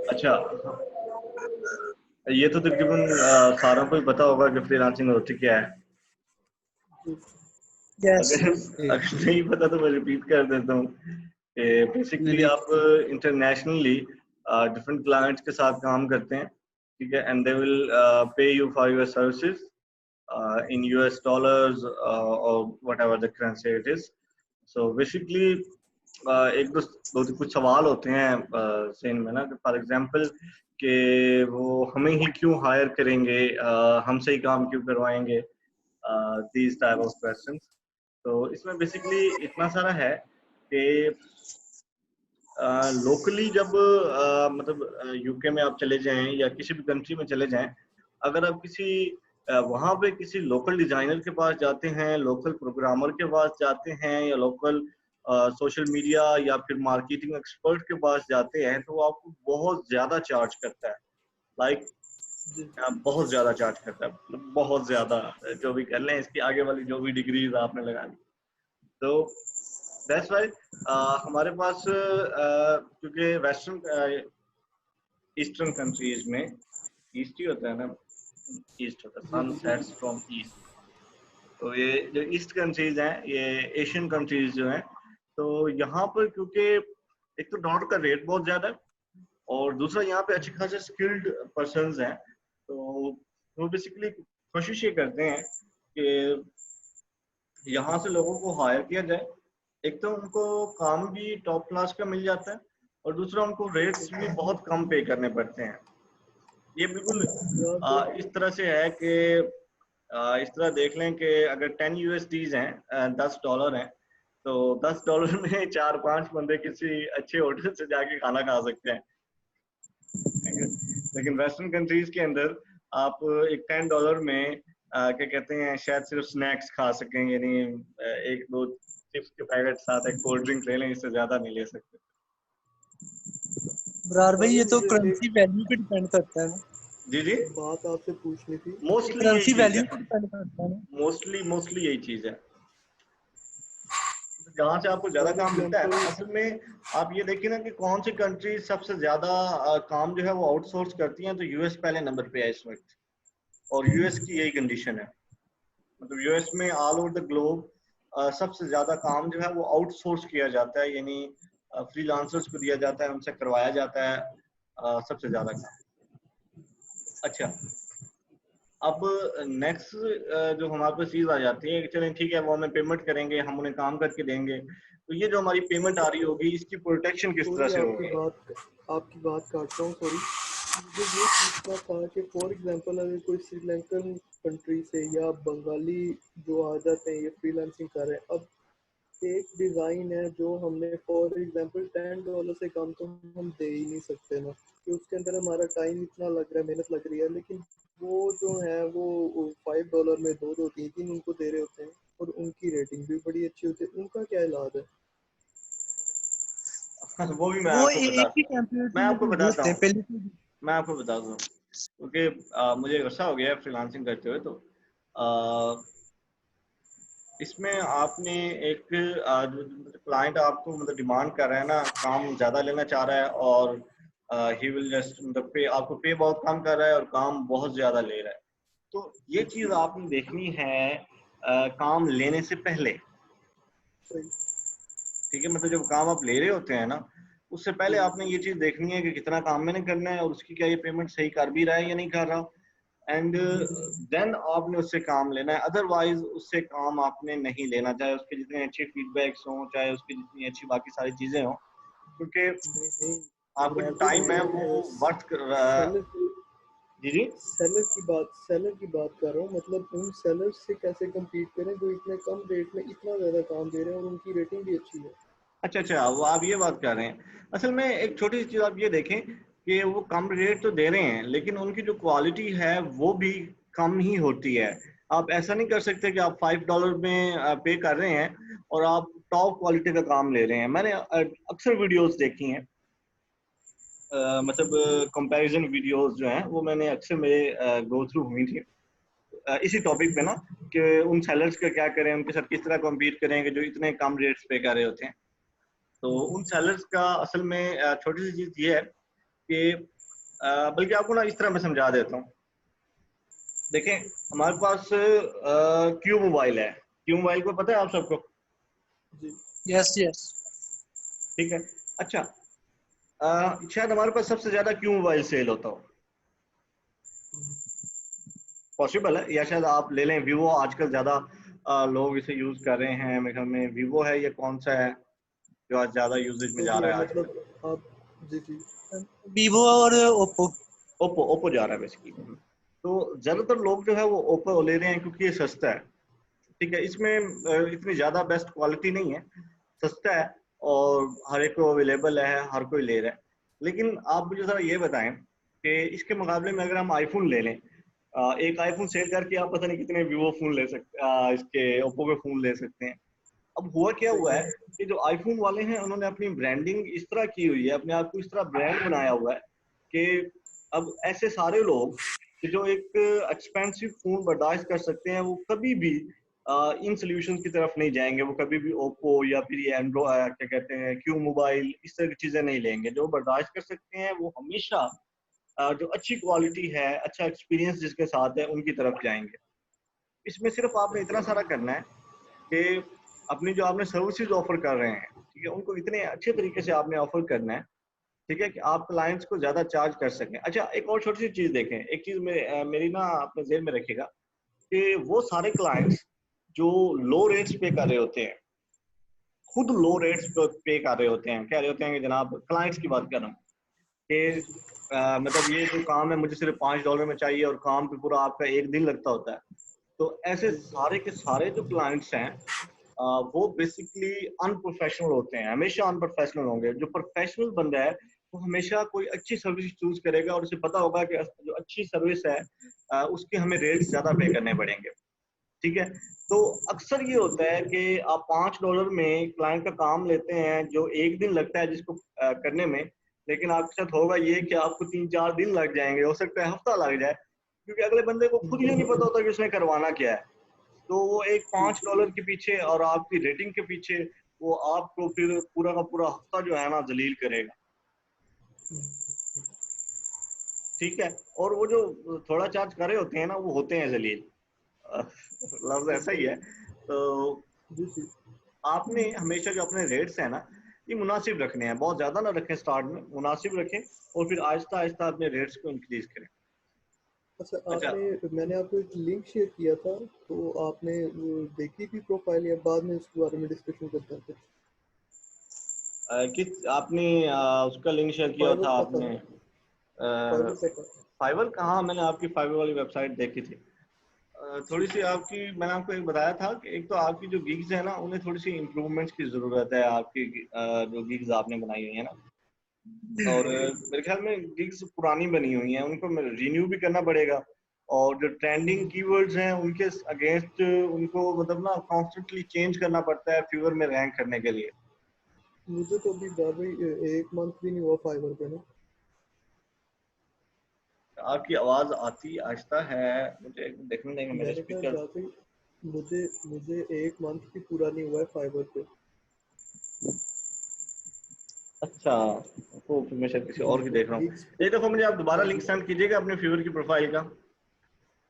अच्छा, ये तो तकरीबन सारों को ही पता होगा कि फ्रीलांसिंग होती क्या है। अगर अगर नहीं पता तो मैं रिपीट कर देता हूँ कि बेसिकली आप इंटरनेशनली डिफरेंट क्लाइंट्स के साथ काम करते हैं, ठीक है, and they will pay you for your services in US dollars or whatever the currency it is. So basically एक दो कुछ सवाल होते हैं सेन में ना, फॉर एग्जांपल कि वो हमें ही क्यों हायर करेंगे, हमसे ही काम क्यों करवाएंगे, these type of questions. तो इसमें बेसिकली इतना सारा है कि लोकली जब मतलब यूके में आप चले जाएं या किसी भी कंट्री में चले जाएं, अगर आप किसी वहां पे किसी लोकल डिजाइनर के पास जाते हैं, लोकल प्रोग्रामर के पास जाते हैं, या लोकल सोशल मीडिया या फिर मार्केटिंग एक्सपर्ट के पास जाते हैं, तो वो आपको बहुत ज्यादा चार्ज करता है। लाइक बहुत ज्यादा चार्ज करता है, मतलब बहुत ज्यादा। जो भी कर लें, इसकी आगे वाली जो भी डिग्रीज आपने लगा ली, तो दैट्स वाई हमारे पास क्योंकि वेस्टर्न ईस्टर्न कंट्रीज में ईस्ट ही होता है ना, ईस्ट होता है, सन सेट्स फ्रॉम ईस्ट। तो ये जो ईस्ट कंट्रीज हैं, ये एशियन कंट्रीज जो हैं, तो यहाँ पर क्योंकि एक तो डॉलर का रेट बहुत ज्यादा है, और दूसरा यहाँ पे अच्छे खासे स्किल्ड पर्सन्स हैं, तो वो बेसिकली कोशिश ये करते हैं कि यहाँ से लोगों को हायर किया जाए। एक तो उनको काम भी टॉप क्लास का मिल जाता है, और दूसरा उनको रेट्स भी बहुत कम पे करने पड़ते हैं। ये बिल्कुल इस तरह से है कि इस तरह देख लें कि अगर 10 USDs हैं, $10 हैं, तो $10 में 4-5 बंदे किसी अच्छे होटल से जाके खाना खा सकते हैं। लेकिन वेस्टर्न कंट्रीज के अंदर आप एक $10 में क्या कहते हैं, शायद सिर्फ स्नैक्स खा सकें, यानी एक दो चिप्स के पैकेट साथ एक कोल्ड ड्रिंक ले लें, इससे ज्यादा नहीं ले सकते। बरार भाई, ये तो करेंसी वैल्यू पे डिपेंड करता है ना। जी जी, बात आपसे पूछनी थी, मोस्टली करेंसी वैल्यू पे डिपेंड करता है ना। मोस्टली यही चीज है, जहाँ से आपको ज्यादा काम मिलता है। असल में आप ये देखिए ना कि कौन सी कंट्री सबसे ज्यादा काम जो है वो आउटसोर्स करती हैं, तो यूएस पहले नंबर पे है इस वक्त, और यूएस की यही कंडीशन है। मतलब यूएस में ऑल ओवर द ग्लोब सबसे ज्यादा काम जो है वो आउटसोर्स किया जाता है, यानी फ्रीलांसर्स को दिया जाता है, उनसे करवाया जाता है सबसे ज्यादा काम। अच्छा, अब नेक्स्ट जो हमारे पास चीज आ जाती है कि चलें ठीक है, वो हमें पेमेंट करेंगे, हम उन्हें काम करके देंगे, तो ये जो हमारी पेमेंट आ रही होगी, इसकी प्रोटेक्शन किस तरह से होगी? आपकी बात काटता हूँ, सॉरी। मुझे ये पूछना था कि फॉर एग्जांपल अगर कोई श्रीलंकन कंट्री से या बंगाली जो आ जाते हैं, ये फ्रीलांसिंग कर रहे हैं, अब एक डिज़ाइन है जो हमने फॉर एग्जांपल $10 से कम तो हम दे ही नहीं सकते ना, कि उसके अंदर हमारा टाइम इतना लग रहा है, मेहनत लग रही है, लेकिन वो जो है वो $5 में 2-2-3-3 उनको दे रहे होते हैं, और उनकी रेटिंग भी बड़ी अच्छी होती है। उनका क्या इलाज है? वो भी मैं आपको बताता हूँ, पहले मैं आपको बताता हूँ, क्योंकि मुझे गुस्सा हो गया है फ्रीलांसिंग करते हुए। तो इसमें आपने एक क्लाइंट आपको मतलब डिमांड कर रहा है ना, काम ज्यादा लेना चाह रहा है, और ही विल जस्ट मतलब पे आपको पे बहुत कम कर रहा है और काम बहुत ज्यादा ले रहा है। तो ये चीज आपने देखनी है काम लेने से पहले, ठीक है। मतलब जब काम आप ले रहे होते हैं ना, उससे पहले आपने ये चीज देखनी है कि कितना काम मैंने करना है, और उसकी क्या ये पेमेंट सही कर भी रहा है या नहीं कर रहा, एंड देन आपने उससे काम लेना है। अदरवाइज उससे काम आपने नहीं लेना, चाहे उसके जितने अच्छे फीडबैक्स हों, चाहे उसकी जितनी अच्छी बाकी सारी चीजें हों, क्योंकि आपका जो टाइम है वो वर्थ कर रहा है। जी जी, सेलर की बात कर रहा हूँ। मतलब उन सेलर्स से कैसे कम्पीट करें जो इतने कम रेट में इतना ज़्यादा काम दे रहे हैं और उनकी रेटिंग भी अच्छी है। अच्छा, वो आप ये बात कर रहे हैं। असल में एक छोटी सी चीज आप ये देखें कि वो कम रेट तो दे रहे हैं, लेकिन उनकी जो क्वालिटी है वो भी कम ही होती है। आप ऐसा नहीं कर सकते कि आप $5 में पे कर रहे हैं और आप टॉप क्वालिटी का काम ले रहे हैं। मैंने अक्सर वीडियोस देखी हैं, मतलब कंपैरिजन वीडियोस जो हैं वो मैंने अक्सर मेरे गो थ्रू हुई थी इसी टॉपिक पे ना, कि उन सेलर्स का क्या करें, उनके साथ किस तरह कम्पीट करें कि जो इतने कम रेट्स पे कर रहे होते हैं। तो उन सेलर्स का असल में छोटी सी चीज ये है कि बल्कि आपको ना इस तरह मैं समझा देता हूँ। देखें, हमारे पास क्यू मोबाइल है। क्यू मोबाइल को पता है आप सबको? जी यस यस। ठीक है। अच्छा, शायद हमारे पास सबसे ज्यादा क्यू मोबाइल सेल होता हो, पॉसिबल है। या शायद आप ले लें वीवो, आजकल ज्यादा लोग इसे यूज कर रहे हैं। मेरे ख्याल में वीवो है, या कौन सा है जो आज ज्यादा यूजेज में तो जा भी रहा है, है आजकल? मतलब आप जी जी वीवो और ओप्पो। ओप्पो, ओप्पो जा रहा है बेसिकली। तो ज्यादातर लोग जो है वो ओप्पो ले रहे हैं क्योंकि ये सस्ता है। ठीक है, इसमें इतनी ज्यादा बेस्ट क्वालिटी नहीं है, सस्ता है और हर एक को अवेलेबल है, हर कोई ले रहा है। लेकिन आप मुझे जरा ये बताएं कि इसके मुकाबले में अगर हम आईफोन ले लें, एक आईफोन सेल करके आप पता नहीं कितने वीवो फोन ले सकते, इसके ओप्पो के फोन ले सकते हैं। अब हुआ क्या सही हुआ है बात है। कि जो आईफोन वाले हैं उन्होंने अपनी ब्रांडिंग इस तरह की हुई है, अपने आप को इस तरह ब्रांड बनाया हुआ है कि अब ऐसे सारे लोग कि जो एक एक्सपेंसिव फोन बर्दाश्त कर सकते हैं, वो कभी भी इन सॉल्यूशंस की तरफ नहीं जाएंगे। वो कभी भी ओप्पो या फिर ये एंड्रॉइड क्या कहते हैं क्यू मोबाइल, इस तरह की चीजें नहीं लेंगे। जो बर्दाश्त कर सकते हैं वो हमेशा जो अच्छी क्वालिटी है, अच्छा एक्सपीरियंस जिसके साथ है, उनकी तरफ जाएंगे। इसमें सिर्फ आपने इतना सारा करना है कि अपनी जो आपने सर्विसेज ऑफर कर रहे हैं, ठीक है, उनको इतने अच्छे तरीके से आपने ऑफर करना है, ठीक है, कि आप क्लाइंट्स को ज्यादा चार्ज कर सकें। अच्छा, एक और छोटी सी चीज देखें, एक चीज मेरी ना अपने जेहन में रखिएगा कि वो सारे क्लाइंट्स जो लो रेट्स पे कर रहे होते हैं, खुद लो रेट्स पे कर रहे होते हैं, कह रहे होते हैं कि जनाब, क्लाइंट्स की बात कर रहा हूँ जी कि जी मतलब ये जो काम है मुझे सिर्फ $5 में चाहिए और काम पे पूरा आपका एक दिन लगता होता है। तो ऐसे जी सारे के सारे जो क्लाइंट्स हैं वो बेसिकली अनप्रोफेशनल होते हैं, हमेशा अनप्रोफेशनल होंगे। जो प्रोफेशनल बंदा है वो हमेशा कोई अच्छी सर्विस चूज करेगा और उसे पता होगा कि जो अच्छी सर्विस है उसके हमें रेट्स ज्यादा पे करने पड़ेंगे। ठीक है। तो अक्सर ये होता है कि आप $5 में क्लाइंट का काम लेते हैं जो एक दिन लगता है जिसको करने में, लेकिन आपके साथ होगा ये कि आपको 3-4 दिन लग जाएंगे, हो सकता है हफ्ता लग जाए, क्योंकि अगले बंदे को खुद ही नहीं पता होता कि उसने करवाना क्या है। तो वो एक $5 के पीछे और आपकी रेटिंग के पीछे वो आपको फिर पूरा का पूरा हफ्ता जो है ना जलील करेगा। ठीक है। और वो जो थोड़ा चार्ज कर रहे होते हैं ना, वो होते हैं जलील। लफ्ज ऐसा ही है। तो जी जी आपने हमेशा जो अपने रेट्स हैं ना, ये मुनासिब रखने हैं, बहुत ज्यादा ना रखें, स्टार्ट में मुनासिब रखें और फिर आहिस्ता आहिस्ता अपने रेट्स को इंक्रीज करें। अच्छा, अच्छा, मैंने आपको एक लिंक शेयर किया था, तो आपने वो देखी थी प्रोफाइल, या बाद में इसके बारे में डिस्कशन करते हैं कुछ? किस आपने उसका लिंक शेयर किया फाइवर था का था आपने? ना, फाइवर का था। फाइवर कहाँ, मैंने आपकी फाइवर वाली वेबसाइट देखी थी। थोड़ी ठीक सी है। आपकी, मैंने आपको एक बताया था कि एक तो आपकी जो गिग्स है ना, उन्हें थोड़ी सी इम्प्रूवमेंट्स की जरूरत है। आपकी जो गिग्स आपने बनाई हुई है ना, और मेरे ख्याल में गिग्स पुरानी बनी हुई हैं, उनको रिन्यू भी करना पड़ेगा। और जो ट्रेंडिंग कीवर्ड्स हैं उनके अगेंस्ट उनको मतलब ना कॉन्स्टेंटली चेंज करना पड़ता है फीवर में रैंक करने के लिए। मुझे तो अभी भाई एक मंथ भी नहीं हुआ फाइवर पे ना। आपकी आवाज आती आहिस्ता है, मुझे देखने देंगे मेरे मैंने कहा स्पीकर। जाके मुझे मुझे एक मंथ भी पूरा नहीं हुआ है फाइबर पे। अच्छा, तो फिर मैं शायद किसी जी और की तो देख रहा गिग्स हूँ। एक दफा मुझे आप दोबारा हाँ लिंक जी, सेंड कीजिएगा अपने फीवर की प्रोफाइल का।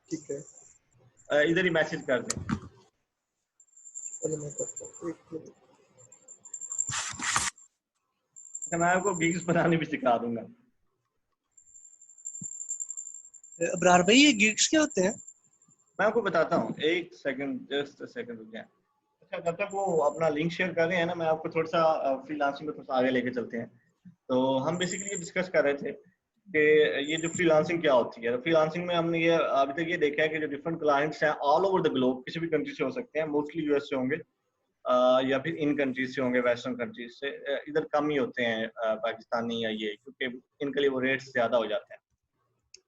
ठीक है। इधर ही मैसेज कर दें। चलो मैं करता हूँ, एक मिनट। अच्छा, मैं आपको गिग्स बनाने भी सिखा दूंगा। अब्रार भाई ये गिग्स क्या होते हैं? मैं आपको बताता हूँ, एक सेकंड, जस्ट अ सेकंड रुक जाए। अच्छा, जब तक वो अपना लिंक शेयर कर रहे हैं ना, मैं आपको थोड़ा सा फ्रीलांसिंग में थोड़ा सा आगे लेके चलते हैं। तो हम बेसिकली ये डिस्कस कर रहे थे कि ये जो फ्रीलांसिंग क्या होती है। फ्रीलांसिंग में हमने ये अभी तक ये देखा है कि जो डिफरेंट क्लाइंट्स हैं ऑल ओवर द ग्लोब, किसी भी कंट्री से हो सकते हैं, मोस्टली यूएस से होंगे, या फिर इन कंट्रीज से होंगे, वेस्टर्न कंट्रीज से। इधर कम ही होते हैं पाकिस्तानी या ये, क्योंकि इनके लिए वो रेट्स ज्यादा हो जाते हैं।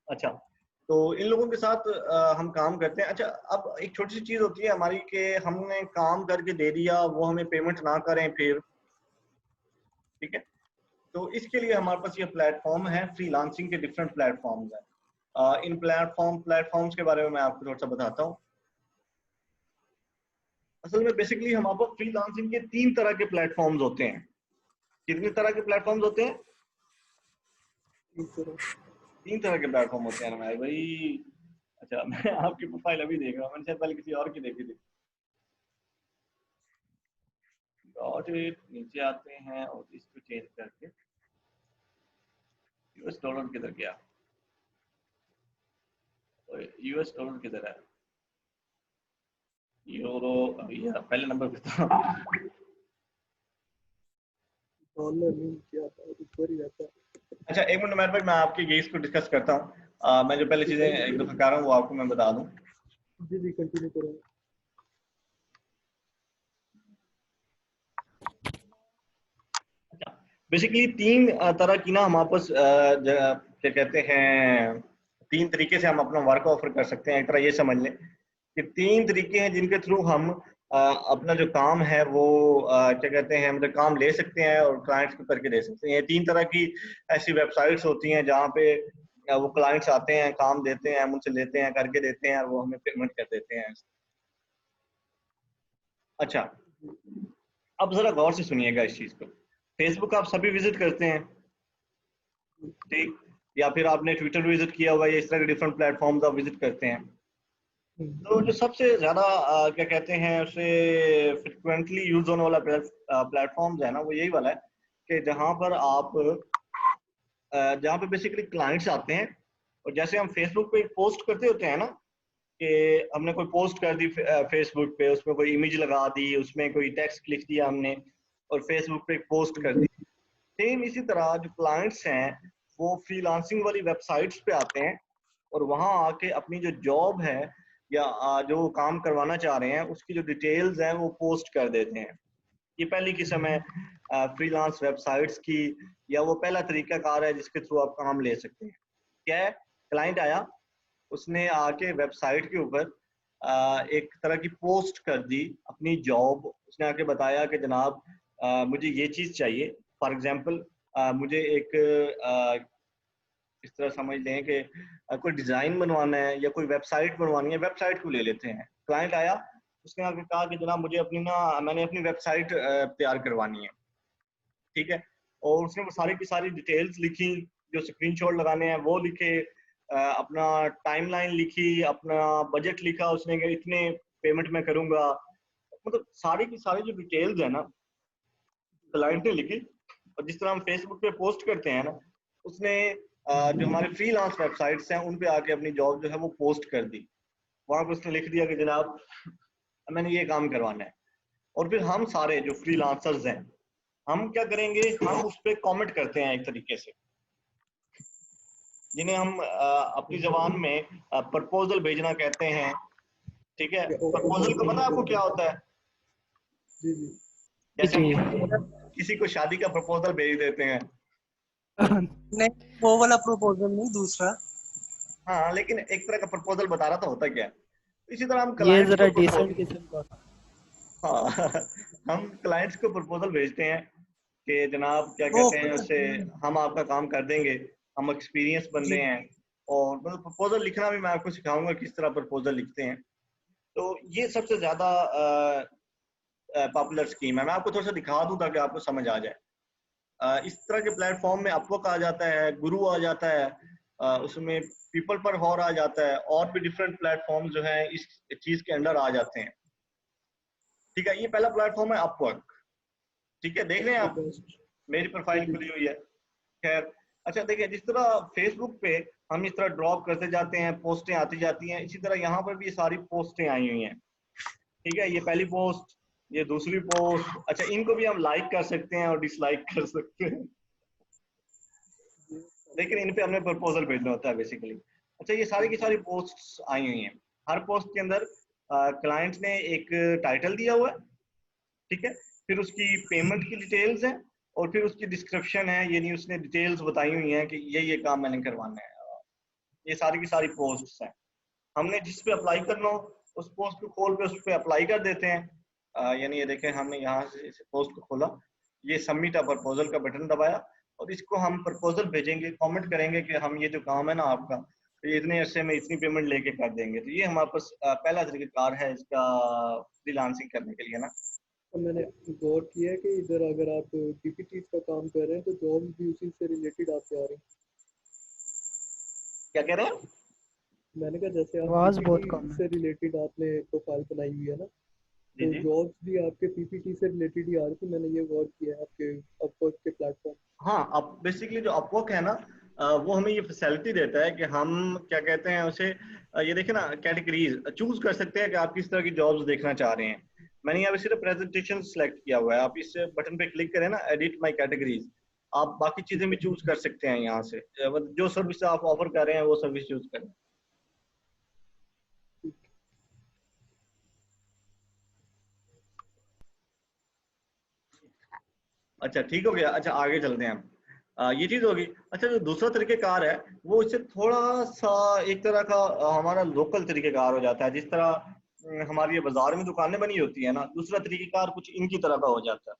अच्छा, तो इन लोगों के साथ हम काम करते हैं। अच्छा, अब एक छोटी सी चीज होती है हमारी कि हमने काम करके दे दिया, वो हमें पेमेंट ना करें फिर। ठीक है। तो इसके लिए हमारे पास ये प्लेटफॉर्म है, फ्रीलांसिंग के डिफरेंट प्लेटफॉर्म्स हैं। इन प्लेटफॉर्म्स के बारे में मैं आपको थोड़ा सा बताता हूँ। असल में बेसिकली हमारे पास फ्रीलांसिंग के 3 तरह के प्लेटफॉर्म्स होते हैं। कितनी तरह के प्लेटफॉर्म्स होते हैं? इस तरह 3 तरह के प्लेटफॉर्म होते हैं हमारे भाई। अच्छा मैं आपकी प्रोफाइल अभी देख रहा हूँ, मैंने शायद पहले किसी और की देखी थी। डॉट इट नीचे आते हैं और इसको चेंज करके यूएस डॉलर किधर गया? यूएस डॉलर किधर है? यूरो अभी पहले नंबर पे था। डॉलर नहीं क्या आता, ऊपर ही रहता है। अच्छा एक मिनट मेरे भाई, मैं आपके गेस को डिस्कस करता हूँ। मैं जो पहले चीजें एक दफा कर रहा हूँ वो आपको मैं बता दूं। जी जी कंटिन्यू करो। बेसिकली 3 तरह की ना हम आपस क्या कहते हैं, 3 तरीके से हम अपना वर्क ऑफर कर सकते हैं। एक तरह ये समझ लें कि 3 तरीके हैं जिनके थ्रू हम अपना जो काम है वो क्या कहते हैं, मतलब काम ले सकते हैं और क्लाइंट्स को करके दे सकते हैं। ये 3 तरह की ऐसी वेबसाइट्स होती हैं जहाँ पे वो क्लाइंट्स आते हैं, काम देते हैं, हम उनसे लेते हैं, करके देते हैं और वो हमें पेमेंट कर देते हैं। अच्छा अब जरा गौर से सुनिएगा इस चीज को। फेसबुक आप सभी विजिट करते हैं, ठीक? या फिर आपने ट्विटर विजिट किया होगा, या इस तरह के डिफरेंट प्लेटफॉर्म्स आप विजिट करते हैं। तो जो सबसे ज्यादा क्या कहते हैं उसे फ्रिक्वेंटली यूज होने वाला प्लेटफॉर्म है ना, वो यही वाला है कि जहां पर आप जहाँ पे बेसिकली क्लाइंट्स आते हैं। और जैसे हम फेसबुक पे पोस्ट करते होते हैं ना, कि हमने कोई पोस्ट कर दी फेसबुक पे, उसमें कोई इमेज लगा दी, उसमें कोई टेक्स्ट लिख दिया हमने और फेसबुक पे पोस्ट कर दी। सेम इसी तरह जो क्लाइंट्स हैं वो फ्रीलांसिंग वाली वेबसाइट्स पे आते हैं और वहां आके अपनी जो जॉब है या जो काम करवाना चाह रहे हैं उसकी जो डिटेल्स हैं वो पोस्ट कर देते हैं। ये पहली किस्म है फ्रीलांस वेबसाइट्स की, या वो पहला तरीकाकार है जिसके थ्रू आप काम ले सकते हैं। क्या है, क्लाइंट आया, उसने आके वेबसाइट के ऊपर एक तरह की पोस्ट कर दी अपनी जॉब। उसने आके बताया कि जनाब मुझे ये चीज़ चाहिए। फॉर एग्जांपल मुझे एक इस तरह समझ लें कि कोई डिज़ाइन बनवाना है या कोई वेबसाइट बनवानी है। वेबसाइट को ले लेते हैं, क्लाइंट आया, उसने आके कहा कि जनाब मुझे मैंने अपनी वेबसाइट तैयार करवानी है, ठीक है? और उसने वो सारी की सारी डिटेल्स लिखी, जो स्क्रीनशॉट लगाने हैं वो लिखे, अपना टाइमलाइन लिखी, अपना बजट लिखा उसने कि इतने पेमेंट मैं करूंगा। मतलब सारी की सारी जो डिटेल्स है ना क्लाइंट ने लिखी। और जिस तरह हम फेसबुक पे पोस्ट करते हैं ना, उसने जो हमारे फ्रीलांस वेबसाइट्स हैं उन पे आके अपनी जॉब जो है वो पोस्ट कर दी। वहां पे उसने लिख दिया कि जनाब मैंने ये काम करवाना है। और फिर हम सारे जो फ्रीलांसर्स हैं हम क्या करेंगे, हम उस पर कॉमेंट करते हैं एक तरीके से, जिन्हें हम अपनी जबान में प्रपोजल भेजना कहते हैं। ठीक है, प्रपोजल को पता है आपको क्या होता है? जी जी जैसे जी हम किसी को शादी का प्रपोजल भेज देते हैं। नहीं, वो वाला प्रपोजल नहीं, दूसरा। हाँ लेकिन एक तरह का प्रपोजल बता रहा था होता क्या है। इसी तरह हम ये क्लाइंट्स जरा को डिसेंट प्रपोजल, किस्म का। हाँ हम क्लाइंट्स को प्रपोजल भेजते हैं कि जनाब क्या वो कहते हैं उससे, हम आपका काम कर देंगे, हम एक्सपीरियंस बंदे जी हैं। और मतलब प्रपोजल लिखना भी मैं आपको सिखाऊंगा किस तरह प्रपोजल लिखते हैं। तो ये सबसे ज्यादा पॉपुलर स्कीम है। मैं आपको थोड़ा सा दिखा दूं ताकि आपको समझ आ जाए। इस तरह के प्लेटफॉर्म में अपवर्क आ जाता है, गुरु आ जाता है, उसमें पीपल पर हॉर आ जाता है, और भी डिफरेंट प्लेटफॉर्म जो है इस चीज के अंडर आ जाते हैं। ठीक है, ये पहला प्लेटफॉर्म है अपवर्क। ठीक है, देख रहे हैं आप, मेरी जी प्रोफाइल जी खुली हुई है। खैर, अच्छा देखिए, जिस तरह फेसबुक पे हम इस तरह ड्रॉप करते जाते हैं, पोस्टें आती जाती हैं, इसी तरह यहाँ पर भी ये सारी पोस्टें आई हुई हैं। ठीक है, ये पहली पोस्ट, ये दूसरी पोस्ट। अच्छा, इनको भी हम लाइक कर सकते हैं और डिसलाइक कर सकते हैं, लेकिन इन पे हमने प्रपोजल भेजना होता है बेसिकली। अच्छा, ये सारी की सारी पोस्ट्स आई हुई हैं। हर पोस्ट के अंदर क्लाइंट ने एक टाइटल दिया हुआ है, ठीक है, फिर उसकी पेमेंट की डिटेल्स है, और फिर उसकी डिस्क्रिप्शन है, यानी उसने डिटेल्स बताई हुई हैं कि ये काम मैंने करवाना है। ये सारी की सारी पोस्ट्स हैं। हमने जिस पे अप्लाई करना हो उस पोस्ट को खोल के उस पर अप्लाई कर देते हैं। यानी ये देखें, हमने यहाँ से इस पोस्ट को खोला, ये सबमिट अ प्रपोजल का बटन दबाया, और इसको हम प्रपोजल भेजेंगे, कमेंट करेंगे कि हम ये जो काम है ना आपका, तो ये इतने अरसे में इतनी पेमेंट लेके कर देंगे। तो ये हमारे पास पहला तरीकाकार है इसका फ्रीलांसिंग करने के लिए ना। तो मैंने गौर किया है कि इधर अगर आप पीपीटी का काम कर रहे हैं तो जॉब भी उसी से रिलेटेड आपके आ रही हैं। क्या कह रहे हैं? मैंने कहा जैसे आप आवाज बहुत पीपीटी कम है। से रिलेटेड आपने प्रोफाइल बनाई हुई है ना, जी तो जी। जॉब्स भी आपके पीपीटी से रिलेटेड ही आ रही थी। मैंने ये गौर किया है आपके अपवर्क के प्लेटफॉर्म। हाँ, अब बेसिकली जो अपवर्क है ना, वो हमें ये फैसिलिटी देता है कि हम क्या कहते हैं उसे, ये देखिए ना, कैटेगरीज चूज कर सकते हैं कि आप किस तरह की जॉब्स देखना चाह रहे हैं। मैंने यहाँ पे सिर्फ प्रेजेंटेशन सेलेक्ट किया हुआ है। आप इस बटन पे क्लिक करें ना, एडिट माय कैटेगरीज, आप बाकी चीजें भी चूज कर सकते हैं यहाँ से। जो सर्विस आप ऑफर कर रहे हैं वो सर्विस चूज करें। अच्छा ठीक हो गया। अच्छा आगे चलते हैं हम। ये चीज होगी। अच्छा, जो दूसरा तरीकेकार है वो इससे थोड़ा सा एक तरह का हमारा लोकल तरीकेकार हो जाता है। जिस तरह हमारी ये बाजार में दुकानें बनी होती है ना, दूसरा तरीकेकार कुछ इनकी तरह का हो जाता है।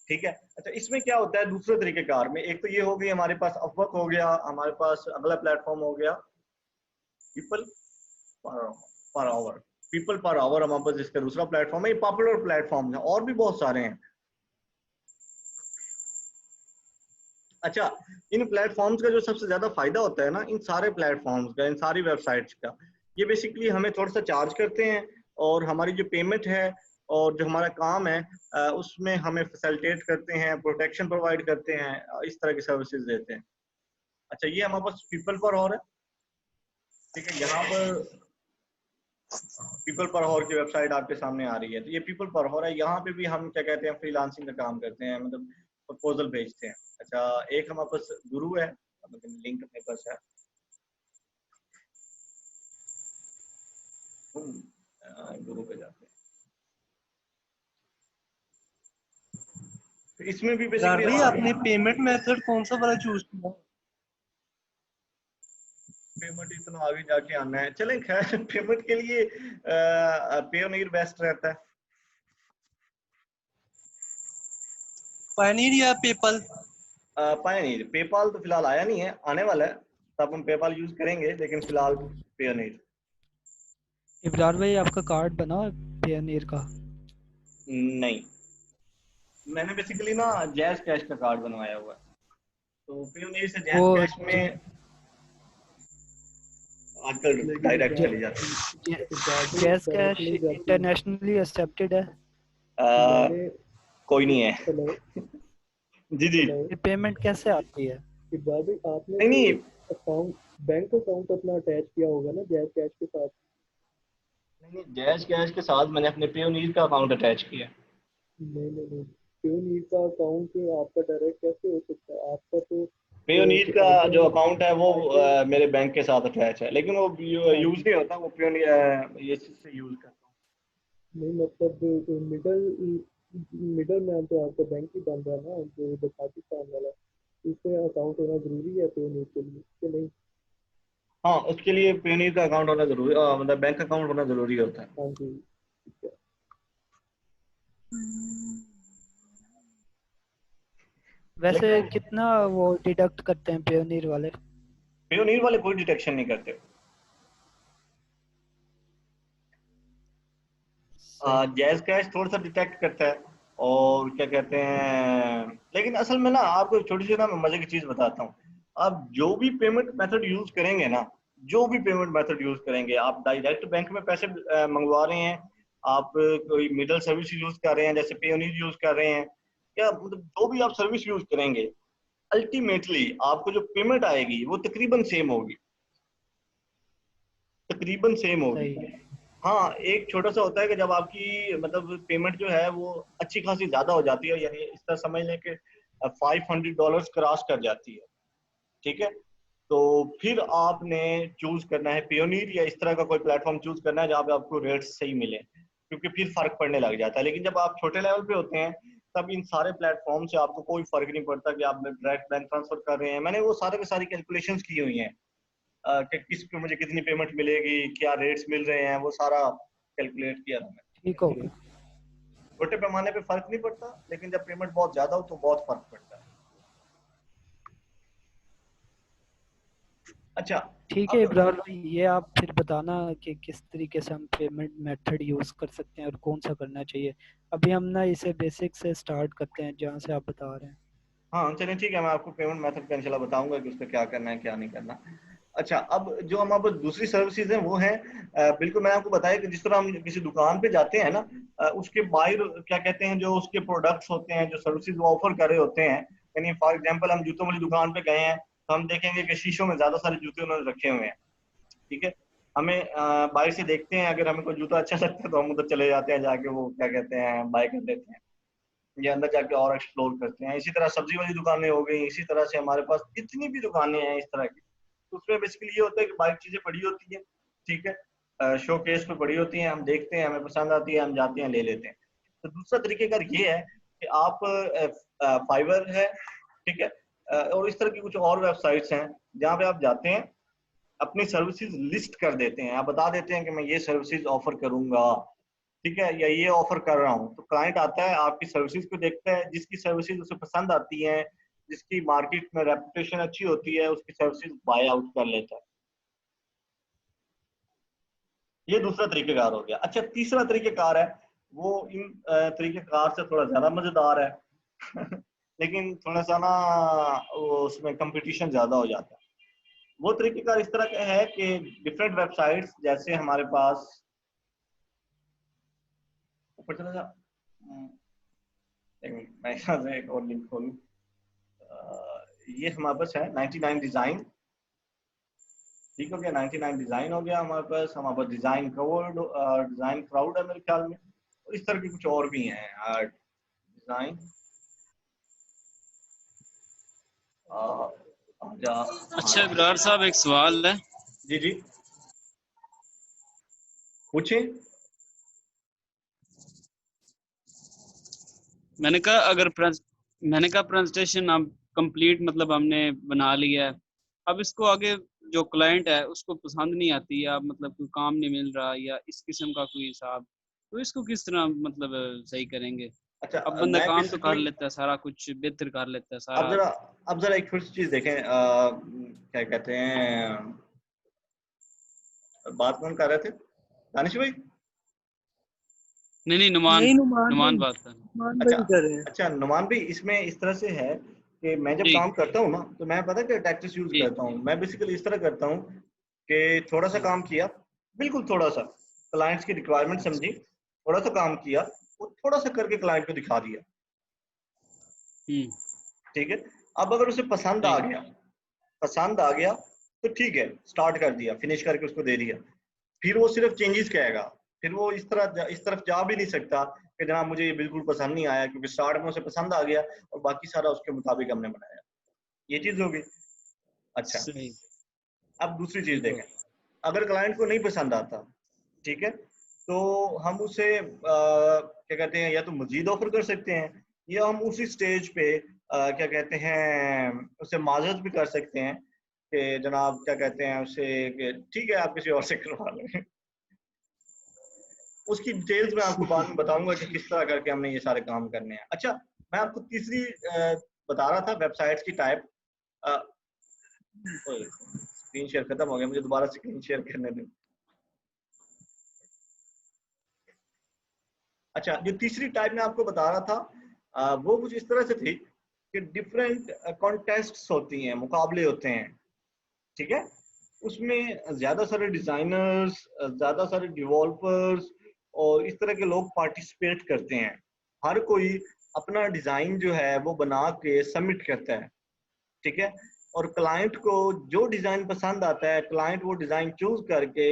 ठीक है। अच्छा, इसमें क्या होता है दूसरे तरीकेकार में? एक तो ये हो गई हमारे पास अपवर्क हो गया, हमारे पास अगला प्लेटफॉर्म हो गया people per hour. People per hour हमारे पास इसका दूसरा प्लेटफॉर्म है। ये पॉपुलर प्लेटफॉर्म है, और भी बहुत सारे हैं। अच्छा, इन प्लेटफॉर्म्स का जो सबसे ज्यादा फायदा होता है ना, इन सारे प्लेटफॉर्म्स का, इन सारी वेबसाइट्स का, ये बेसिकली हमें थोड़ा सा चार्ज करते हैं, और हमारी जो पेमेंट है और जो हमारा काम है उसमें हमें फैसिलिटेट करते हैं, प्रोटेक्शन प्रोवाइड करते हैं, इस तरह की सर्विसेज देते हैं। अच्छा, ये हमारे पास पीपल पर और है। ठीक है, यहाँ पर पीपल पर हॉर की वेबसाइट आपके सामने आ रही है। तो ये पीपल पर हॉर है। यहाँ पे भी हम क्या कहते हैं, फ्रीलांसिंग का काम करते हैं, मतलब प्रपोजल भेजते हैं। अच्छा, एक हमारे पास गुरु है, मतलब लिंक अपने पास है। गुरु पे जाते हैं। तो इसमें भी बेसिकली गाड़ी आपने पेमेंट मेथड कौन सा वाला चूज किया? पेमेंट इतना आगे जाके आना है, चलें खैर। पेमेंट के लिए पेयोनीर बेस्ट रहता है। पायनीर या पेपल? पायोनीर। पेपाल तो फिलहाल आया नहीं है, आने वाला है, तब हम पेपाल यूज करेंगे, लेकिन फिलहाल पेयोनीर। इब्रार भाई आपका कार्ड बना पेयनीर का? नहीं, मैंने बेसिकली ना जैज कैश का कार्ड बनवाया हुआ है। तो पेयोनीर से वो जैज कैश में आजकल लेकिन डायरेक्ट चली जाती है। इब्रार जैस डायरेक्ट कैश नहीं जाती। इंटरनेशनली एक्सेप्टेड है। आ, मैंने कोई नहीं है। हेलो जी जी। हेलो ये पेमेंट कैसे आती है? इब्रार भाई, आपने नहीं तो नहीं अकाउंट बैंक अकाउंट अपना अटैच किया होगा ना जैज कैश के साथ? नहीं, जैज कैश के साथ मैंने अपने पेयोनीर का अकाउंट अटैच किया। नहीं नहीं नहीं, क्यों नीड का अकाउंट आपका डायरेक्ट कैसे हो सकता है? आपका तो पेयोनीर का जो आईडी अकाउंट है वो आईडी मेरे बैंक के साथ अटैच है, लेकिन वो हाँ यूज जी। नहीं होता। वो पेयोनीर ये से यूज करता हूँ। नहीं मतलब मिडल मिडल मैन तो आपका बैंक ही बन रहा है ना, जो इधर पाकिस्तान वाला, इससे अकाउंट होना जरूरी है पे नीड के लिए कि नहीं? हाँ, उसके लिए पेयोनीर का अकाउंट होना जरूरी, मतलब बैंक अकाउंट होना जरूरी होता है। हाँ जी, ठीक है। वैसे लेकिन कितना वो डिडक्ट करते हैं पेयनीर वाले? पेयोनीर वाले कोई डिटेक्शन नहीं करते। सही। जैज कैश थोड़ा सा डिटेक्ट करता है, और क्या कहते हैं, लेकिन असल में ना आपको एक छोटी सी ना मैं मजे की चीज बताता हूँ। आप जो भी पेमेंट मेथड यूज करेंगे ना, जो भी पेमेंट मेथड यूज करेंगे, आप डायरेक्ट बैंक में पैसे मंगवा रहे हैं, आप कोई मिडल सर्विस यूज कर रहे हैं जैसे पेयोनीर यूज कर रहे हैं, या मतलब जो भी आप सर्विस यूज करेंगे, अल्टीमेटली आपको जो पेमेंट आएगी वो तकरीबन सेम होगी, तकरीबन सेम होगी। सही। हाँ, एक छोटा सा होता है कि जब आपकी मतलब पेमेंट जो है वो अच्छी खासी ज्यादा हो जाती है, यानी इस तरह समझ लें कि $500 क्रॉस कर जाती है। ठीक है, तो फिर आपने चूज करना है पेयोनीर या इस तरह का कोई प्लेटफॉर्म चूज करना है जहाँ पे आपको रेट सही मिले, क्योंकि फिर फर्क पड़ने लग जाता है। लेकिन जब आप छोटे लेवल पे होते हैं, तब इन सारे प्लेटफॉर्म से आपको कोई फर्क नहीं पड़ता कि आप डायरेक्ट बैंक ट्रांसफर कर रहे हैं। मैंने वो सारे के सारी कैलकुलेशंस की हुई हैं कि किस पे मुझे कितनी पेमेंट मिलेगी, क्या रेट्स मिल रहे हैं, वो सारा कैलकुलेट किया था मैंने। ठीक हो गया। छोटे पैमाने पे फर्क नहीं पड़ता, लेकिन जब पेमेंट बहुत ज्यादा हो तो बहुत फर्क पड़ता है। अच्छा ठीक है अब इब्रार भाई, ये आप फिर बताना कि किस तरीके से हम पेमेंट मेथड यूज़ कर सकते हैं और कौन सा करना चाहिए। अभी हम ना इसे बेसिक से स्टार्ट करते हैं जहाँ से आप बता रहे हैं। हाँ चलिए ठीक है, मैं आपको पेमेंट मेथड का इंशाल्लाह बताऊंगा कि उसका क्या करना है क्या नहीं करना। अच्छा अब जो हमारे पास दूसरी सर्विसेज हैं वो है बिल्कुल मैंने आपको बताया कि जिस तरह हम किसी दुकान पे जाते हैं ना, उसके बाहर क्या कहते हैं जो उसके प्रोडक्ट्स होते हैं जो सर्विसेज वो ऑफर कर रहे होते हैं, यानी फॉर एग्जांपल हम जूतों वाली दुकान पे गए हैं तो हम देखेंगे कि शीशों में ज्यादा सारे जूते उन्होंने रखे हुए हैं। ठीक है, हमें बाहर से देखते हैं, अगर हमें कोई जूता अच्छा लगता है तो हम उधर चले जाते हैं, जाके वो क्या कहते हैं बाय कर लेते हैं या अंदर जाके और एक्सप्लोर करते हैं। इसी तरह सब्जी वाली दुकानें हो गई, इसी तरह से हमारे पास जितनी भी दुकानें हैं इस तरह की, तो उसमें बेसिकली ये होता है कि बाइक चीजें पड़ी होती है, ठीक है, शो केस पे पड़ी होती हैं, हम देखते हैं हमें पसंद आती है हम जाते हैं ले लेते हैं। तो दूसरा तरीकेकार ये है कि आप फाइवर है, ठीक है, और इस तरह की कुछ और वेबसाइट्स हैं जहाँ पे आप जाते हैं अपनी सर्विसेज लिस्ट कर देते हैं, आप बता देते हैं कि मैं ये सर्विसेज ऑफर करूंगा, ठीक है, या ये ऑफर कर रहा हूँ, तो क्लाइंट आता है आपकी सर्विसेज को देखता है, जिसकी सर्विसेज उसे पसंद आती है, जिसकी मार्केट में रेपुटेशन अच्छी होती है, उसकी सर्विसेज बाय आउट कर लेता है। ये दूसरा तरीकेकार हो गया। अच्छा तीसरा तरीकेकार है वो इन तरीकेकार से थोड़ा ज्यादा मजेदार है लेकिन थोड़ा सा ना वो उसमें कंपटीशन ज्यादा हो जाता है। वो तरीकेकार इस तरह का है कि डिफरेंट वेबसाइट्स जैसे हमारे पास ऊपर चला जा, एक मिनट मैं यहाँ से एक और लिंक खोलूं। ये हमारे पास है 99 डिजाइन, ठीक हो गया, 99 डिजाइन हो गया हमारे पास डिजाइन कवर्ड, डिजाइन क्राउड है मेरे ख्याल में, और इस तरह के कुछ और भी हैं डिजाइन। अच्छा इब्रार साहब एक सवाल है। जी जी पूछे। मैंने कहा प्रेजेंटेशन अब कंप्लीट मतलब हमने बना लिया है, अब इसको आगे जो क्लाइंट है उसको पसंद नहीं आती या मतलब कोई काम नहीं मिल रहा या इस किस्म का कोई हिसाब, तो इसको किस तरह मतलब सही करेंगे। अच्छा अब बंदा मैं काम तो कर बेसिकली लेता है, सारा कुछ बेहतर कर लेता है अब सारा। जरा अब जरा एक छोटी सी चीज देखें, क्या कहते हैं, बात कौन कर रहे थे, दानिश भाई? नहीं नुमान, नहीं नुमान बात कर। नुमान अच्छा भाई कर रहे हैं। अच्छा नुमान भाई, इसमें इस तरह से है कि मैं जब जी काम करता हूँ ना तो मैं पता है टैक्टिक्स यूज जी करता हूँ। मैं बेसिकली इस तरह करता हूँ कि थोड़ा सा काम किया, बिल्कुल थोड़ा सा, क्लाइंट्स की रिक्वायरमेंट समझी, थोड़ा सा काम किया, वो थोड़ा सा करके क्लाइंट को दिखा दिया, ठीक है। अब अगर उसे जी पसंद आ गया तो ठीक है, स्टार्ट कर दिया, फिनिश करके उसको दे दिया, फिर वो सिर्फ चेंजेस कहेगा, फिर वो इस तरफ जा भी नहीं सकता कि जनाब मुझे ये बिल्कुल पसंद नहीं आया, क्योंकि स्टार्ट में उसे पसंद आ गया और बाकी सारा उसके मुताबिक हमने बनाया। ये चीज होगी। अच्छा सही। अब दूसरी चीज देखें, अगर क्लाइंट को नहीं पसंद आता, ठीक है, तो हम उसे क्या कहते हैं, या तो मजीद ऑफर कर सकते हैं या हम उसी स्टेज पे क्या कहते हैं उसे माजरत भी कर सकते हैं कि जनाब क्या कहते हैं उसे कि ठीक है आप किसी और से करवा लें। उसकी डिटेल्स मैं आपको बाद में बताऊंगा कि किस तरह करके हमने ये सारे काम करने हैं। अच्छा मैं आपको तीसरी बता रहा था वेबसाइट्स की टाइप, स्क्रीन शेयर खत्म हो गया, मुझे दोबारा स्क्रीन शेयर करने दें। अच्छा जो तीसरी टाइप मैं आपको बता रहा था वो कुछ इस तरह से थी कि डिफरेंट कॉन्टेस्ट्स होती हैं, मुकाबले होते हैं, ठीक है, उसमें ज्यादा सारे डिजाइनर्स, ज्यादा सारे डेवलपर्स और इस तरह के लोग पार्टिसिपेट करते हैं। हर कोई अपना डिजाइन जो है वो बना के सबमिट करता है, ठीक है, और क्लाइंट को जो डिजाइन पसंद आता है क्लाइंट वो डिजाइन चूज करके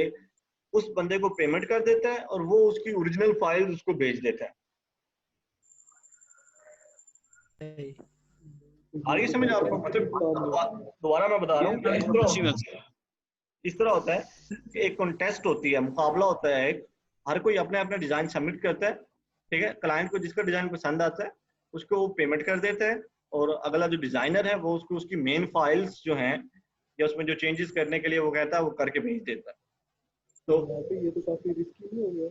उस बंदे को पेमेंट कर देता है और वो उसकी ओरिजिनल फाइल उसको भेज देता है। आ रही है समझ आपको? मतलब दोबारा मैं बता रहा हूँ कि अच्छी बात। इस तरह होता है कि एक कॉन्टेस्ट होती है, मुकाबला होता है एक, हर कोई अपने अपने डिजाइन सबमिट करता है, ठीक है, क्लाइंट को जिसका डिजाइन पसंद आता है उसको वो पेमेंट कर देता है और अगला जो डिजाइनर है वो उसको उसकी मेन फाइल्स जो हैं या उसमें जो चेंजेस करने के लिए वो कहता है वो करके भेज देता है। तो ये तो काफी रिस्की नहीं हो गया?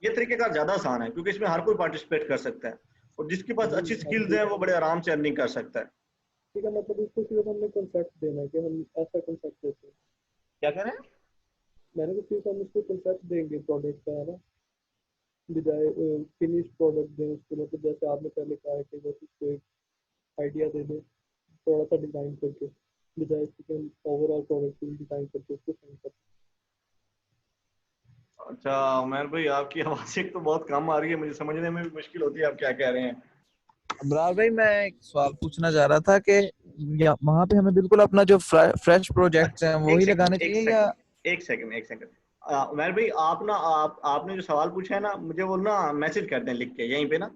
ये तरीकेकार ज्यादा आसान है क्योंकि इसमें हर कोई पार्टिसिपेट कर सकता है और जिसके पास अच्छी स्किल्स हैं वो बड़े आराम से अर्निंग कर सकता है। ठीक है, मतलब उसको सिर्फ हमने कॉन्सेप्ट देना है कि हम ऐसा कॉन्सेप्ट देते हैं। क्या कह रहे हैं? मैंने तो सिर्फ हम उसको कॉन्सेप्ट देंगे प्रोडक्ट का, है ना, बजाय फिनिश प्रोडक्ट दें उसको। मतलब जैसे आपने पहले कहा है कि बस उसको एक आइडिया दे दें थोड़ा सा डिज़ाइन करके, बजाय इसके कि हम ओवरऑल प्रोडक्ट को डिज़ाइन करके उसको सेंड करते अच्छा उमर भाई, आपकी आवाज एक तो बहुत कम आ रही है, मुझे समझने में भी मुश्किल होती है आप क्या कह रहे हैं। अब्रार भाई, मैं एक सवाल पूछना चाह रहा था कि वहां पे हमें बिल्कुल अपना जो फ्रेश प्रोजेक्ट्स हैं अच्छा वो एक ही सेकंड लगाने एक चाहिए या? सेकंड एक सेकंड एक सेकंड उमर भाई, आप ना आपने जो सवाल पूछा है ना, मुझे वो ना मैसेज कर दें लिख के यहीं पे ना,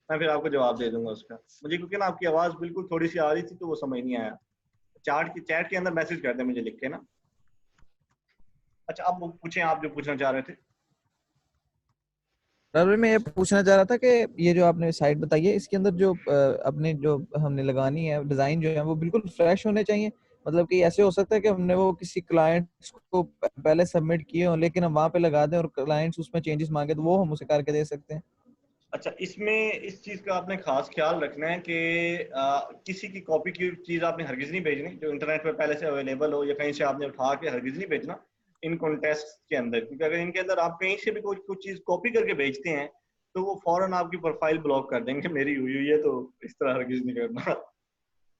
मैं फिर आपको जवाब दे दूंगा उसका। मुझे क्योंकि ना आपकी आवाज बिल्कुल थोड़ी सी आ रही थी तो वो समझ नहीं आया। चैट के अंदर मैसेज कर दें मुझे लिख के ना। अच्छा आप वो पूछें, आप जो पूछना चाह रहे थे। अब्रार भाई, मैं ये पूछना चाह रहा था कि ये जो आपने साइट बताई है इसके अंदर जो अपने जो हमने लगानी है डिजाइन जो है वो बिल्कुल फ्रेश होने चाहिए। मतलब कि ऐसे हो सकता है कि हमने वो किसी क्लाइंट्स को पहले सबमिट किए हो लेकिन हम वहां पे लगा दें और क्लाइंट्स उसमें चेंजेस मांगे तो वो हम उसे करके दे सकते हैं? अच्छा इसमें इस चीज का आपने खास ख्याल रखना है कि किसी की कॉपी की चीज आपने हरगिज नहीं भेजनी जो इंटरनेट पे पहले से अवेलेबल हो या कहीं से आपने उठा के हरगिज नहीं भेजना इन कॉन्टेस्ट के अंदर, क्योंकि अगर इनके अंदर आप कहीं से भी कोई कुछ चीज कॉपी करके भेजते हैं तो वो फौरन आपकी प्रोफाइल ब्लॉक कर देंगे, मेरी हुई हुई है तो इस तरह हरगिज नहीं करना।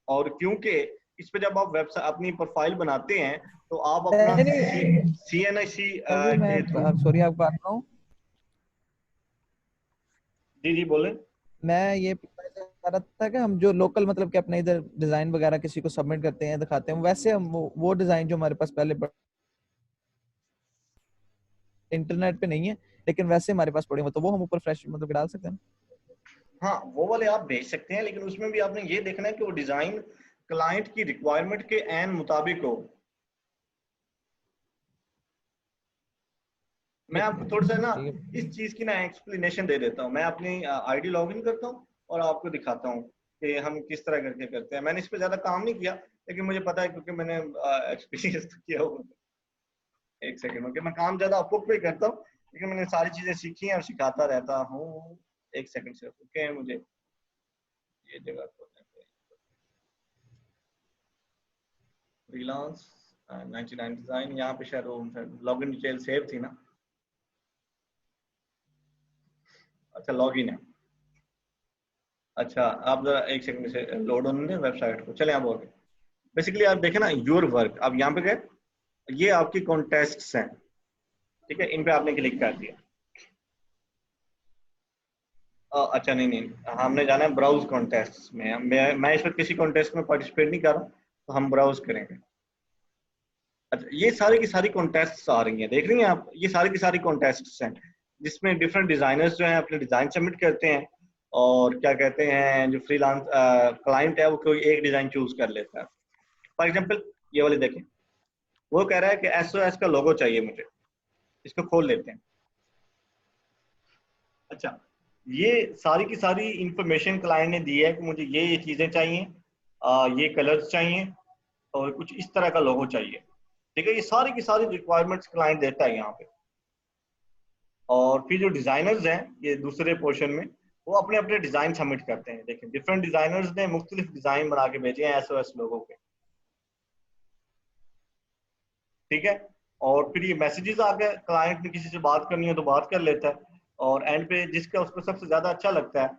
और क्योंकि इस पे जब आप वेबसाइट अपनी प्रोफाइल बनाते हैं तो आप अपना नहीं नहीं CNIC अब्रार भाई, के थ्रू। मैं सॉरी आपको बात रहा हूँ। जी जी बोले। मैं ये पूछना चाह रहा था कि हम जो लोकल मतलब कि अपने इधर डिजाइन वगैरह किसी को सबमिट करते हैं दिखाते हैं वैसे हम वो डिजाइन जो हमारे पास पहले इंटरनेट पे नहीं है लेकिन वैसे हमारे पास पड़े हो तो वो हम ऊपर फ्रेश मतलब कि डाल सकते हैं? हाँ वो वाले आप भेज सकते हैं, लेकिन उसमें भी आपने ये देखना है कि वो डिजाइन क्लाइंट की रिक्वायरमेंट के एन मुताबिक हो। मैं आपको थोड़ा सा ना ठीक है। इस चीज की ना एक्सप्लेनेशन दे देता हूँ। मैं अपनी आईडी लॉगिन करता हूँ और आपको दिखाता हूँ कि हम किस तरह करके करते हैं। मैंने इस पे ज्यादा काम नहीं किया लेकिन मुझे पता है क्योंकि मैंने एक्सपीरियंस तो किया हुआ। एक सेकंड ओके, मैं काम ज्यादा आपको पे करता हूँ लेकिन मैंने सारी चीजें सीखी हैं और सिखाता रहता हूँ। एक सेकंड सिर्फ ओके, मुझे ये जगह फ्रीलांस 99 डिजाइन, यहाँ पे शायद लॉगिन डिटेल सेव थी ना। अच्छा लॉगिन है। अच्छा आप जरा एक सेकंड से लोड होने दें वेबसाइट को, चले आप हो गए। बेसिकली आप देखें ना योर वर्क, आप यहाँ पे गए, ये आपकी कॉन्टेस्ट्स हैं, ठीक है, इन पे आपने क्लिक कर दिया। अच्छा नहीं नहीं, हमने जाना है ब्राउज कॉन्टेस्ट्स में। मैं इस वक्त किसी कॉन्टेस्ट में पार्टिसिपेट नहीं कर रहा, तो हम ब्राउज करेंगे। अच्छा ये सारी की सारी कॉन्टेस्ट्स आ रही हैं, देख रही हैं आप, ये सारी की सारी कॉन्टेस्ट्स हैं जिसमें डिफरेंट डिजाइनर्स जो हैं अपने डिजाइन सबमिट करते हैं और क्या कहते हैं जो फ्रीलांस क्लाइंट है वो कोई एक डिजाइन चूज कर लेता है। फॉर एग्जांपल ये वाले देखें, वो कह रहा है कि SOS का लोगो चाहिए मुझे, इसको खोल लेते हैं। अच्छा ये सारी की सारी इंफॉर्मेशन क्लाइंट ने दी है कि मुझे ये चीजें चाहिए, ये कलर्स चाहिए और कुछ इस तरह का लोगो चाहिए, ठीक है। ये सारी की सारी रिक्वायरमेंट्स क्लाइंट देता है यहाँ पे। और फिर जो डिजाइनर्स हैं ये दूसरे पोर्शन में वो अपने अपने डिजाइन सबमिट करते हैं। देखिए डिफरेंट डिजाइनर्स ने मुख्तलिफ डिजाइन बना के भेजे हैं SOS लोगों के, ठीक है। और फिर ये मैसेजेस आ गए, क्लाइंट ने किसी से बात करनी है तो बात कर लेता है और एंड पे जिसका उसको सबसे ज्यादा अच्छा लगता है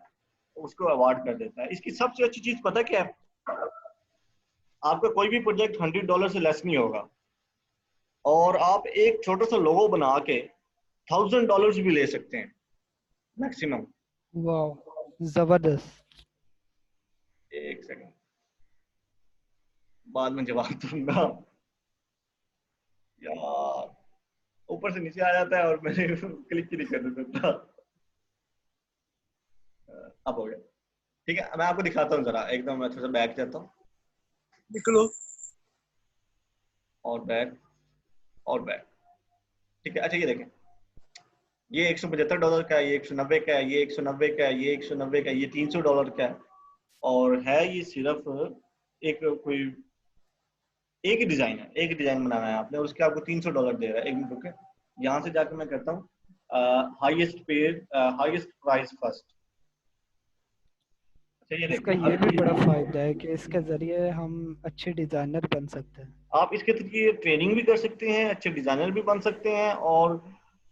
उसको अवार्ड कर देता है। इसकी सबसे अच्छी चीज पता क्या है, आपका कोई भी प्रोजेक्ट $100 से लेस नहीं होगा और आप एक छोटा सा लोगो बना के $1000 भी ले सकते हैं मैक्सिमम। वाह जबरदस्त। एक सेकंड बाद में जवाब दूंगा यार, ऊपर से नीचे आ जाता है और मैंने क्लिक ही नहीं कर देता। अब हो गया, ठीक है। मैं आपको दिखाता हूँ जरा, एकदम मैं थोड़ा सा बैक जाता हूँ निकलो। और बैक और बैक, ठीक है। अच्छा ये देखें, ये $175 का है, ये 190 का है, ये 190 का है, ये 190 का है, ये $300 का है और है ये सिर्फ एक कोई एक ही डिजाइन है, एक ही डिजाइन बनाना है आपने, उसके आपको $300 दे रहा है। एक मिनट रुके, यहाँ से जाकर मैं करता हूँ हाईएस्ट प्राइस फर्स्ट। अच्छा ये इसका देखिए ये भी बड़ा फायदा है कि इसके जरिए हम अच्छे डिजाइनर बन सकते हैं। आप इसके थ्रू ट्रेनिंग भी कर सकते हैं, अच्छे डिजाइनर भी बन सकते हैं, और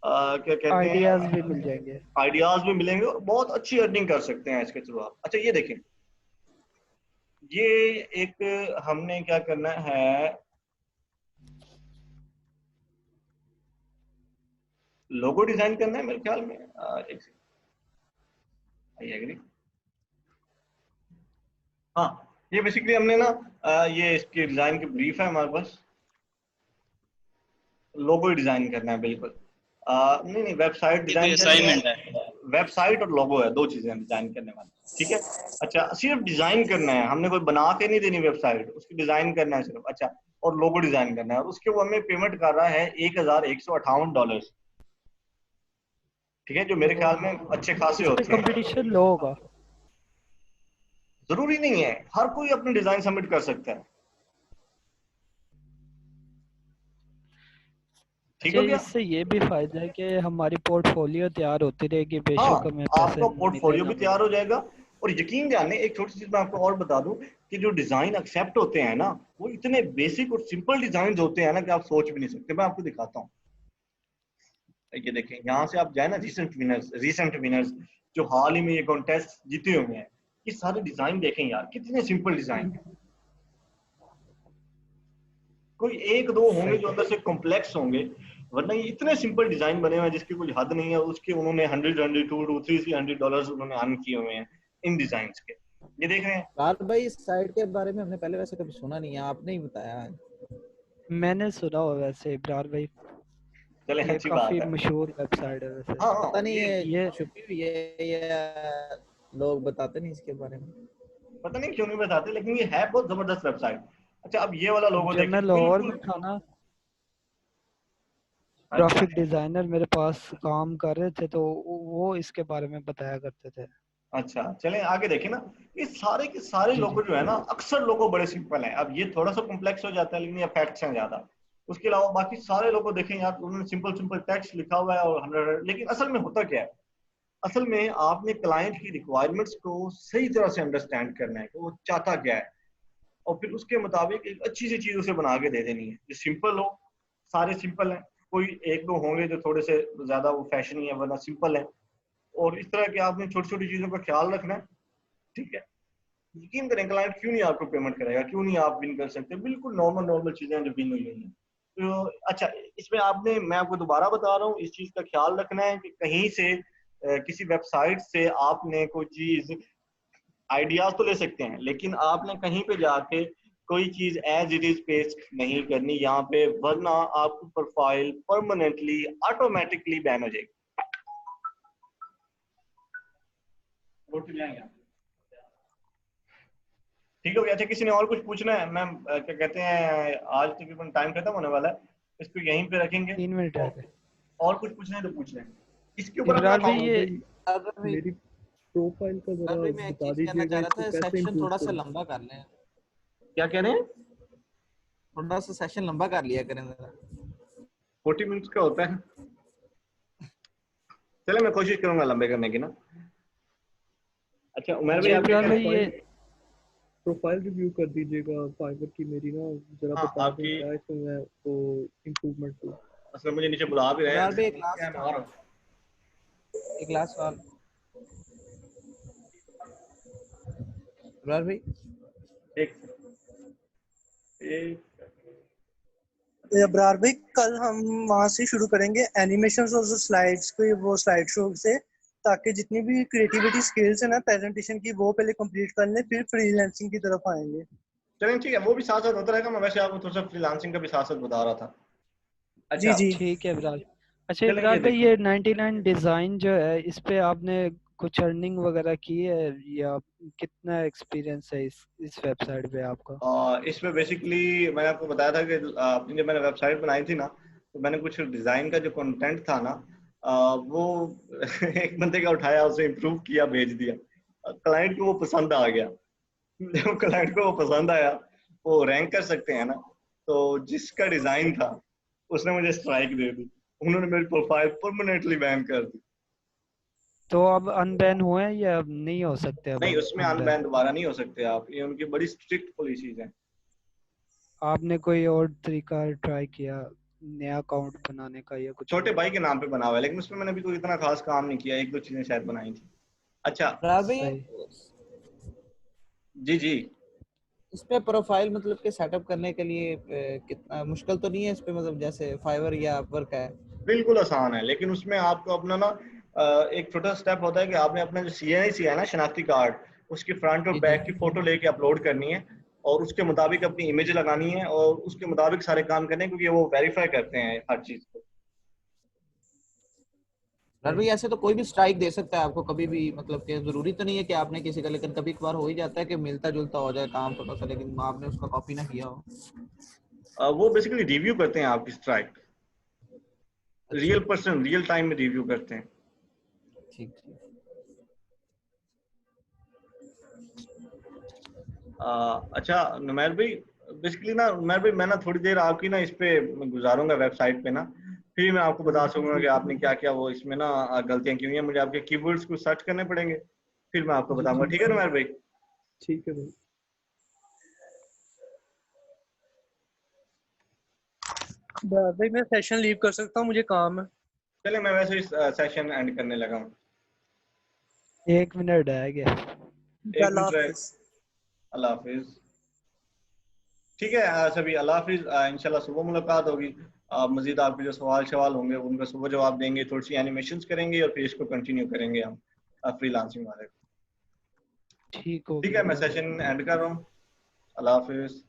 क्या कहते आइडियाज हैं, भी मिल जाएंगे। आइडियाज भी मिलेंगे और बहुत अच्छी अर्निंग कर सकते हैं इसके थ्रू आप। अच्छा ये देखें, ये एक हमने क्या करना है, लोगो डिजाइन करना है मेरे ख्याल में। एक सेकंड, हाँ ये बेसिकली हमने ना ये इसकी डिजाइन की ब्रीफ है हमारे पास, लोगो डिजाइन करना है बिल्कुल। नहीं नहीं, वेबसाइट ये कोई डिजाइन करनी असाइनमेंट है, है? वेबसाइट और लोगो है, दो चीजें डिजाइन करने वाली, ठीक है। अच्छा सिर्फ डिजाइन करना है, हमने कोई बना के नहीं देनी वेबसाइट, उसकी डिजाइन करना है सिर्फ। अच्छा, और लोगो डिजाइन करना है, और उसके वो हमें पेमेंट कर रहा है $1158, ठीक है, जो मेरे ख्याल में अच्छे खासे इस पे होते हैं। कंपटीशन लो होगा। जरूरी नहीं है, हर कोई अपनी डिजाइन सबमिट कर सकता है, ठीक अच्छा, हो गया। इससे ये भी फायदा है कि हमारी पोर्टफोलियो तैयार होती रहेगी, हाँ, बेशक हमें पैसे आपका मिले पोर्टफोलियो ना भी मिले। तैयार हो जाएगा। और यकीन जाने, एक छोटी सी चीज मैं आपको और बता दूं, कि जो डिजाइन एक्सेप्ट होते हैं ना, वो इतने बेसिक और सिंपल डिजाइन होते हैं ना कि आप सोच भी नहीं सकते। मैं आपको दिखाता हूँ, ये देखें, यहाँ से आप जाए ना, रिसेंट विनर्स जो हाल ही में ये कॉन्टेस्ट जीते हुए हैं, ये सारे डिजाइन देखें यार, कितने सिंपल डिजाइन है। कोई एक दो होंगे जो अंदर से कॉम्प्लेक्स होंगे, वरना ये इतने सिंपल डिजाइन बने हुए हैं जिसकी कोई हद नहीं है। उसके उन्होंने 100, 100, 200, 300 $100 उन्होंने अर्न किए हुए हैं इन डिजाइन के। ये देख रहे हैं। यार भाई इस साइट के बारे में हमने पहले वैसे कभी सुना नहीं है, आपने ही बताया। मैंने सुना हो वैसे इब्रार भाई, चले, ये अच्छी बात काफी है। मशहूर वेबसाइट है वैसे। हाँ हाँ, पता नहीं ये ये छुपी हुई है या लोग बताते नहीं इसके बारे में। पता नहीं क्यों नहीं बताते, लेकिन ये है बहुत जबरदस्त वेबसाइट। अच्छा, अब ये वाला लोगो जब देखें, मैं लाहौर बिल्कुल। में था ना, अच्छा ग्राफिक डिजाइनर मेरे पास काम कर रहे थे, तो वो इसके बारे में बताया करते थे। अच्छा, चलें आगे देखें ना। ये सारे के सारे जी जी। लोगो जो है ना, अक्सर लोगो बड़े सिंपल हैं। अब ये थोड़ा सा कॉम्प्लेक्स हो जाता है, लेकिन ये फैक्ट्स हैं ज्यादा। उसके अलावा बाकी सारे लोगो देखें यार, उन्होंने सिंपल सिंपल टेक्स्ट लिखा हुआ है और 100। लेकिन असल में होता क्या है, असल में आपने क्लाइंट की रिक्वायरमेंट्स को सही तरह से अंडरस्टैंड करना है कि वो चाहता क्या है, और फिर उसके मुताबिक एक अच्छी सी चीज उसे बना के दे देनी है जो सिंपल हो। सारे सिंपल हैं, कोई एक दो होंगे जो थोड़े से ज्यादा वो फैशनी है, वरना सिंपल है। और इस तरह के आपने छोटी छोटी चीजों का ख्याल रखना है, ठीक है। यकीन करें, क्लाइंट क्यों नहीं आपको पेमेंट करेगा, क्यों नहीं आप विन कर सकते। बिल्कुल नॉर्मल नॉर्मल चीजें हैं जो विन हुई हैं। तो अच्छा, इसमें आपने, मैं आपको दोबारा बता रहा हूँ, इस चीज का ख्याल रखना है कि कहीं से किसी वेबसाइट से आपने कोई चीज, आइडियाज तो ले सकते हैं, लेकिन आपने कहीं पे जाके कोई चीज एज इट इज पेस्ट नहीं करनी यहाँ पे, वरना आपकी प्रोफाइल परमानेंटली ऑटोमेटिकली बैन हो जाएगी। ठीक हो गया। अच्छा, किसी ने और कुछ पूछना है? मैं क्या कहते हैं, आज तकरीबन टाइम खत्म होने वाला है, इसको यहीं पे रखेंगे। 3 मिनट है। और कुछ पूछना है तो पूछ लें। इसके ऊपर इब्रार अपना भाई ये भाई मेरी प्रोफाइल का जरा भाई मैं एक बता चीज कहना दीजिएगा, चाह इसको रहा था, कैसे सेक्शन इम्प्रूव थोड़ा सा करूँ। लंबा कर लें, क्या कह रहे हैं? थोड़ा सा सेशन लंबा कर लिया करें जरा। 40 मिनट का होता है। चले, मैं कोशिश करूंगा लंबे करने की ना। अच्छा उमर भाई, अच्छा आप क्या इब्रार कह भाई रहे हैं? ये प्रोफाइल रिव्यू कर दीजिएगा फाइवर की मेरी ना, जरा हाँ, बता दें आपकी क्या इसमें मैं वो इम्प्रूवमेंट दूँ। असल में मुझे नीचे बुला भी रहे यार भाई हैं, मैं आ रहा हूँ। एक लास्ट सवाल इब्रार भाई। एक एक अब्रार भाई, कल हम वहाँ से शुरू करेंगे एनिमेशन और स्लाइड्स को, वो स्लाइड शो से, ताकि जितनी भी क्रिएटिविटी स्किल्स है ना प्रेजेंटेशन की, वो पहले कंप्लीट कर लें, फिर फ्रीलांसिंग की तरफ आएंगे। चलें, ठीक है, वो भी साथ साथ होता रहेगा। मैं वैसे आपको थोड़ा सा फ्रीलांसिंग का भी साथ साथ बता रहा था। जी अच्छा जी। ठीक है इब्रार। अच्छा चलें, ये इब्रार भाई, देखें, ये 99 डिजाइन जो है, इस पे आपने कुछ अर्निंग वगैरह की है, या कितना एक्सपीरियंस है इस वेबसाइट पे आपका? इसमें बेसिकली मैंने आपको बताया था कि अपनी जब मैंने वेबसाइट बनाई थी ना, तो मैंने कुछ डिज़ाइन का जो कंटेंट था ना, वो एक बंदे का उठाया, उसे इम्प्रूव किया, भेज दिया। क्लाइंट को वो पसंद आ गया। जब क्लाइंट को वो पसंद आया, वो रैंक कर सकते हैं ना, तो जिसका डिज़ाइन था उसने मुझे स्ट्राइक दे दी। उन्होंने मेरी प्रोफाइल परमानेंटली बैन कर दी। तो अब अनबैन हुए हैं या अब नहीं हो सकते? अब नहीं, उसमें अनबैन अनबैन दोबारा नहीं हो सकते आप, ये उनकी बड़ी स्ट्रिक्ट पॉलिसीज हैं। आपने कोई और तरीका ट्राई किया नया अकाउंट बनाने का या कुछ छोटे और? भाई के नाम पे बना हुआ है, लेकिन उसमें मैंने अभी कोई इतना खास काम नहीं किया, एक दो चीजें शायद बनाई थी। अच्छा। अभी सही। जी जी। इस पे प्रोफाइल मतलब के सेटअप करने के लिए कितना मुश्किल तो नहीं है इस पे, मतलब जैसे फाइवर या अपवर्क है? बिल्कुल आसान है, लेकिन उसमें आपको अपना ना एक छोटा स्टेप होता है कि आपने अपना जो CNIC है ना, शनाख्ती कार्ड, उसकी फ्रंट और जी जी। बैक की फोटो लेके अपलोड करनी है, और उसके मुताबिक अपनी इमेज लगानी है, और उसके मुताबिक सारे काम करने हैं, क्योंकि वो वेरीफाई करते हैं हर चीज को। सर भाई ऐसे तो कोई भी स्ट्राइक दे सकता है आपको कभी भी, मतलब कि जरूरी तो नहीं है कि आपने किसी का, लेकिन कभी कभार हो ही जाता है कि मिलता जुलता हो जाए काम थोड़ा सा, लेकिन आपने उसका कॉपी ना किया हो। वो बेसिकली रिव्यू करते हैं आपकी स्ट्राइक, अच्छा। रियल पर्सन रियल टाइम में रिव्यू करते हैं। ठीक ठीक। अच्छा नुमैर भाई, बेसिकली ना नुमैर भाई, मैं ना थोड़ी देर आपकी ना इस पे गुजारूंगा वेबसाइट पे ना, फिर मैं आपको बता सकूंगा कि आपने क्या क्या वो इसमें ना गलतियां की हुई हैं। मुझे आपके कीवर्ड्स को सर्च करने पड़ेंगे, फिर मैं आपको जी बताऊंगा। जी ठीक है नुमैर भाई? ठीक है भाई। भाई मैं सेशन लीव कर सकता हूँ, मुझे काम है। चले, मैं वैसे इस सेशन एंड करने लगा हूँ। 1 मिनट है क्या? एक अल्लाह मिनट रहे। हाफिज। अल्लाह हाफिज। ठीक है सभी, अल्लाह हाफिज। इंशाल्लाह सुबह मुलाकात होगी। मजीद आपके जो सवाल शवाल होंगे उनका सुबह जवाब देंगे, थोड़ी सी एनिमेशंस करेंगे, और फिर इसको कंटिन्यू करेंगे हम फ्रीलांसिंग वाले। ठीक हो ठीक है, गया मैं भाई। सेशन एंड कर रहा हूँ। अल्लाह हाफिज।